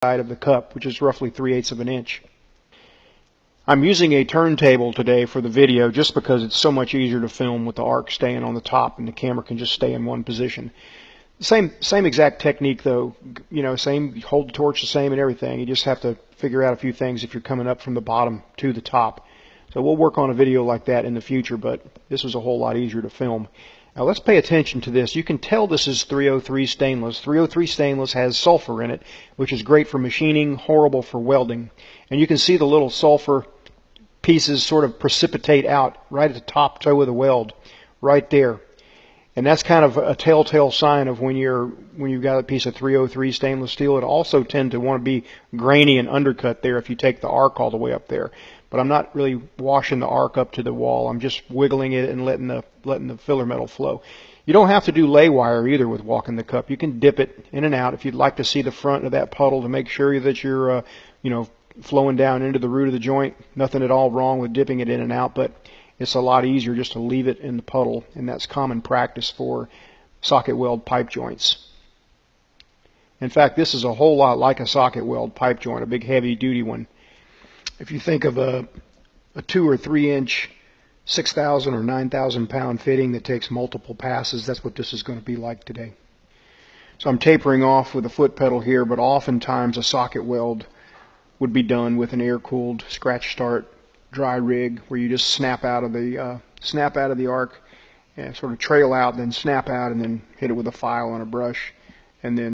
side of the cup, which is roughly 3/8 of an inch. I'm using a turntable today for the video just because it's so much easier to film with the arc staying on the top and the camera can just stay in one position. Same exact technique though, you know, same, hold the torch the same and everything. You just have to figure out a few things if you're coming up from the bottom to the top. So we'll work on a video like that in the future, but this was a whole lot easier to film. Now let's pay attention to this. You can tell this is 303 stainless. 303 stainless has sulfur in it, which is great for machining, horrible for welding. And you can see the little sulfur pieces sort of precipitate out right at the top toe of the weld, right there. And that's kind of a telltale sign of when you've got a piece of 303 stainless steel. It also tend to want to be grainy and undercut there if you take the arc all the way up there. But I'm not really washing the arc up to the wall. I'm just wiggling it and letting the filler metal flow. You don't have to do lay wire either with walking the cup. You can dip it in and out if you'd like to see the front of that puddle to make sure that you're flowing down into the root of the joint. Nothing at all wrong with dipping it in and out, but it's a lot easier just to leave it in the puddle, and that's common practice for socket weld pipe joints. In fact, this is a whole lot like a socket weld pipe joint, a big heavy duty one. If you think of a 2 or 3 inch 6,000 or 9,000 pound fitting that takes multiple passes, that's what this is going to be like today. So I'm tapering off with a foot pedal here, but oftentimes a socket weld would be done with an air-cooled scratch start dry rig where you just snap out of the arc and sort of trail out, then snap out, and then hit it with a file on a brush, and then